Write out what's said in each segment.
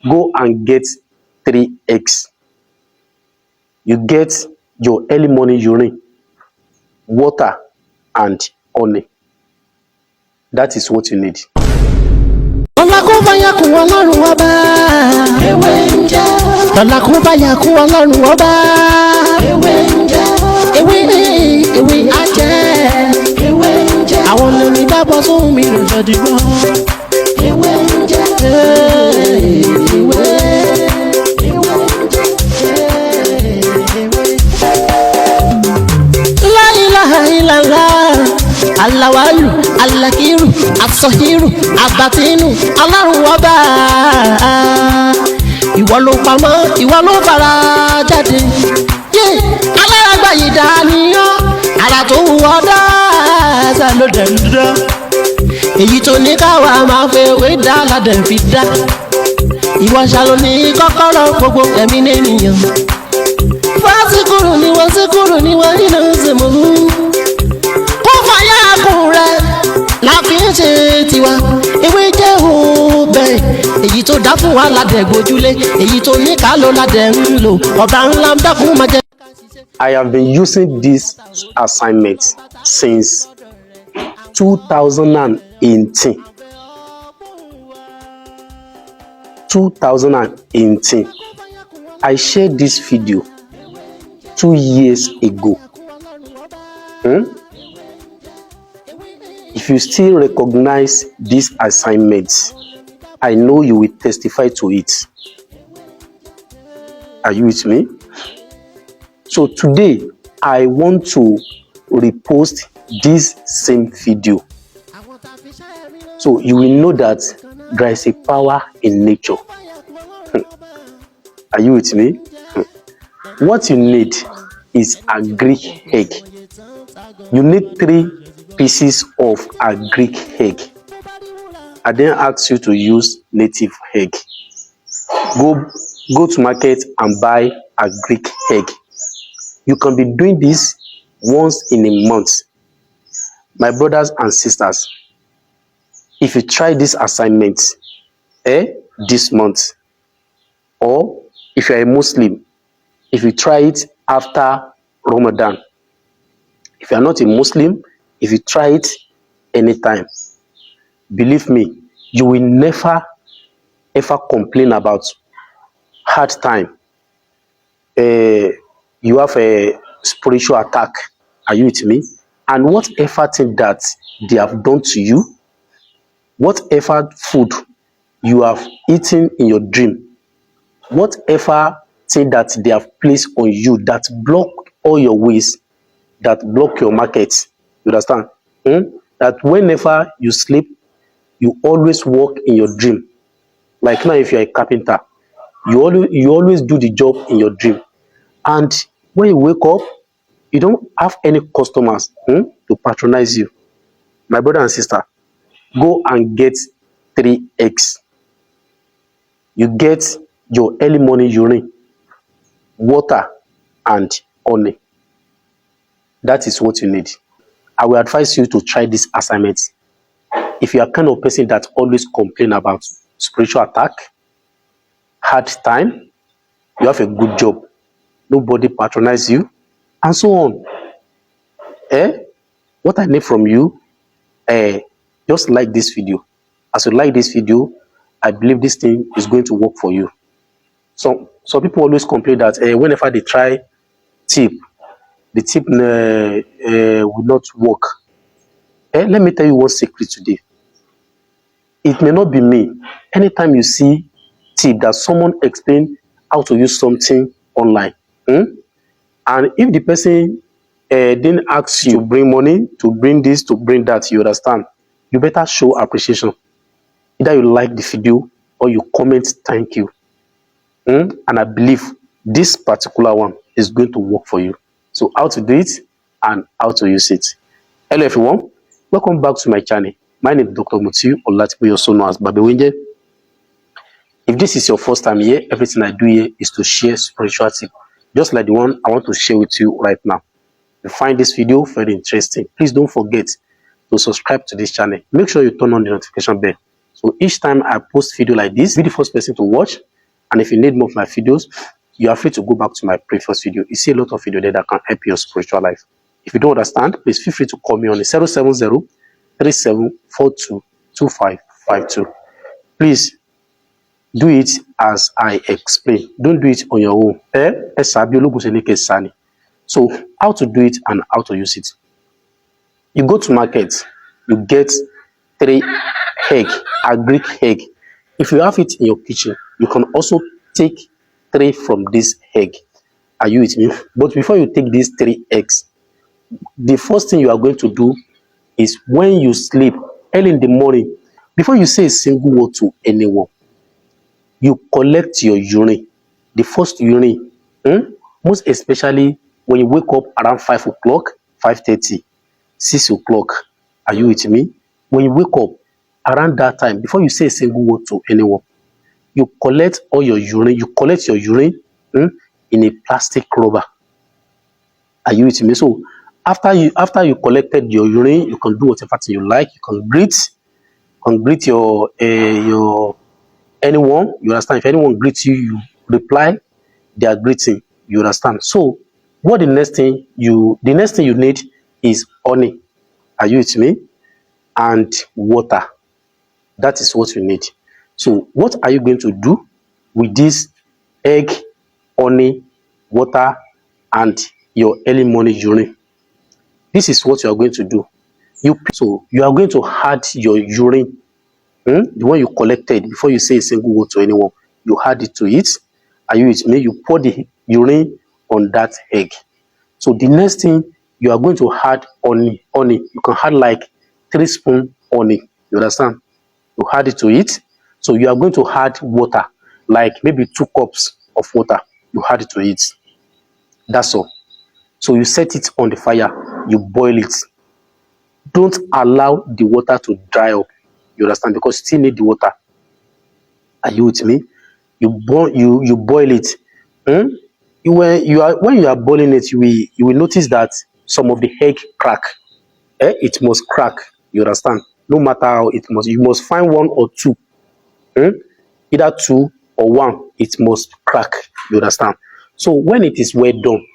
Go and get 3 eggs. You get your early morning urine, water, and honey. That is what you need. Alawalu, Alakiru, Asohiru, Abatinu, Ọlọ́run ọba. Ìwọ ló pamọ́, ìwọ ló fara jáde. Alárágbá yìí dániyàn, ara tó wù ọ́ dáadáa ló dẹ̀ ń dá. Èyí tó ní káwa máa fẹ́ wé dá ládẹ̀ fi dá. Ìwọ ṣàlò ní kọ́kọ́rọ́ gbogbo ẹ̀mí nìyẹn. Fásikúrò ni wọ́n síkúrò ni wọ́n nínú ìsìnkú. Láfi ń ṣe tiwa, ewé jẹ́ òbẹ̀. Èyí tó dá fún wa ládẹ̀ gbójúlé, èyí tó ní ká ló ládẹ̀ ń lò. Ọba ńlá ń dákun máa jẹ. I have been using this assignment since 2018. 2018. I shared this video 2 years ago. If you still recognize this assignment, I know you will testify to it. Are you with me? So today, I want to repost this same video. So you will know that there is a power in nature. Are you with me? What you need is a Greek egg. You need 3 pieces of a Greek egg. I then ask you to use native egg. Go to market and buy a Greek egg. You can be doing this once in a month. My brothers and sisters, if you try this assignment this month, or if you are a Muslim, if you try it after Ramadan, if you are not a Muslim, if you try it anytime, believe me, you will never ever complain about hard time. You have a spiritual attack. Are you with me? And whatever thing that they have done to you, whatever food you have eaten in your dream, whatever thing that they have placed on you that block all your ways, that block your markets, you understand? That whenever you sleep, you always walk in your dream. Like now, if you're a carpenter, you always do the job in your dream. And when you wake up, you don't have any customers to patronize you. My brother and sister, go and get 3 eggs. You get your early morning urine, water, and honey. That is what you need. I will advise you to try this assignment. If you are kind of person that always complain about spiritual attack, hard time, you have a good job, nobody patronize you, and so on. What I need from you, just like this video. As you like this video, I believe this thing is going to work for you. So people always complain that whenever they try tip, the tip will not work. Let me tell you one secret today. It may not be me. Anytime you see tip that someone explain how to use something online, and if the person didn't ask you to bring money, to bring this, to bring that, you understand, you better show appreciation. Either you like the video or you comment thank you. And I believe this particular one is going to work for you. So how to do it and how to use it. Hello everyone, welcome back to my channel. My name is Dr. Mutiu Olatipo, also known as Babewinje. If this is your first time here, everything I do here is to share spiritual tip, just like the one I want to share with you right now. If you find this video very interesting, please don't forget to subscribe to this channel. Make sure you turn on the notification bell, so each time I post video like this, be the first person to watch And if you need more of my videos, you are free to go back to my previous video. You see a lot of video there that can help your spiritual life. If you don't understand, please feel free to call me on the 070-3742-2552. Please do it as I explain. Don't do it on your own. So how to do it and how to use it? You go to market, you get 3 egg, agric egg. If you have it in your kitchen, you can also take 3 from this egg. Are you with me? But before you take these 3 eggs, the first thing you are going to do is when you sleep early in the morning, before you say a single word to anyone, you collect your urine. The first urine, most especially when you wake up around 5 o'clock, 5:30, 6 o'clock. Are you with me? When you wake up around that time, before you say a single word to anyone, you collect all your urine. You collect your urine in a plastic rubber. Are you with me? So after you collected your urine, you can do whatever thing you like. You can greet your anyone. You understand? If anyone greets you, you reply their greeting. You understand? So what the next thing you need is honey. Are you with me? And water. That is what you need. So what are you going to do with this egg, honey, water, and your early morning urine? This is what you are going to do. You are going to add your urine, the one you collected before you say a single word to anyone. You add it to it. Are you with me? You pour the urine on that egg. So the next thing, you are going to add honey. You can add like 3 spoons honey. You understand? You add it to it. So you are going to add water, like maybe 2 cups of water. You add it to it. That's all. So you set it on the fire. You boil it. Don't allow the water to dry up. You understand? Because you still need the water. Are you with me? You boil it. When you are boiling it, you will notice that some of the egg crack. It must crack. You understand? No matter how you must find 1 or 2. Either 2 or 1, it must crack. You understand? So when it is well done,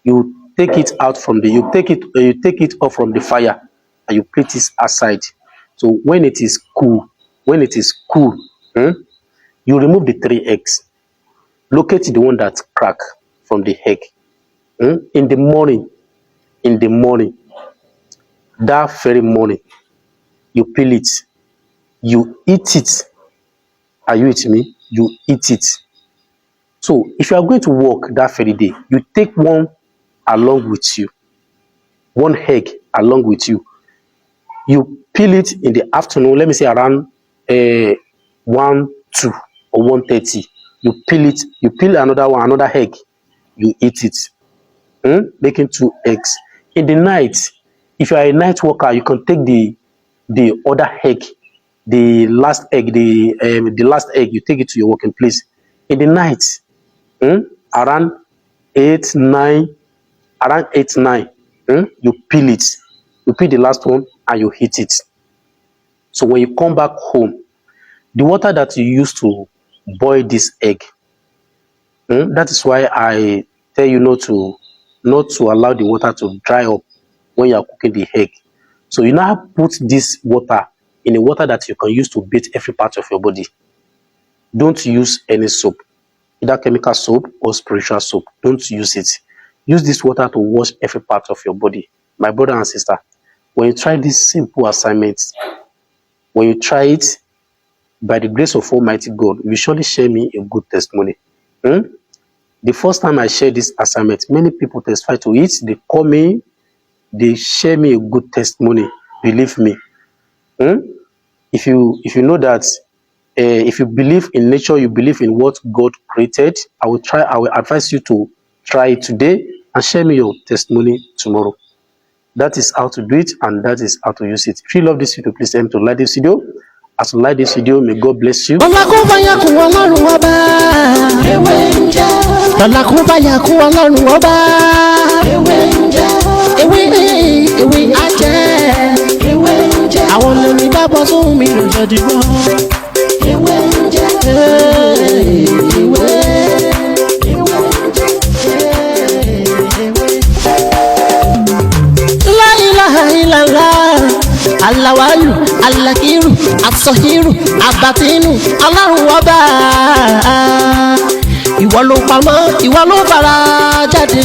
you take it out from you take it off from the fire and you put it aside. So when it is cool, you remove the 3 eggs. Locate the one that crack from the egg. In the morning, that very morning, you peel it, you eat it. Are you with me? You eat it. So if you are going to work that very day, you take 1 along with you, 1 egg along with you. You peel it in the afternoon, let me say around 1, 2 or 1:30. You peel another egg, you eat it. Making 2 eggs. In the night, if you are a night worker, you can take the other egg, the last egg, you take it to your working place. In the night, around 8, 9, you peel it. You peel the last one and you heat it. So when you come back home, the water that you use to boil this egg, that is why I tell you not to allow the water to dry up when you are cooking the egg. So you now put this water in a water that you can use to bathe every part of your body. Don't use any soap, either chemical soap or spiritual soap. Don't use it. Use this water to wash every part of your body. My brother and sister, when you try this simple assignment, when you try it, by the grace of Almighty God, you surely share me a good testimony. The first time I shared this assignment, many people testify to it. They call me, they share me a good testimony. Believe me. If you know that, if you believe in nature, you believe in what God created, I will advise you to try it today and share me your testimony tomorrow. That is how to do it, and that is how to use it. If you love this video, please aim to like this video. As you like this video, may God bless you. Àwọn lè rí dábọ̀ sóhun mi lò jẹ́ dìgbọ́. aláwálù alákírù asọ̀hírù àbátínú ọlọ́run ọba ìwọ ló pamọ́ ìwọ ló fara jáde.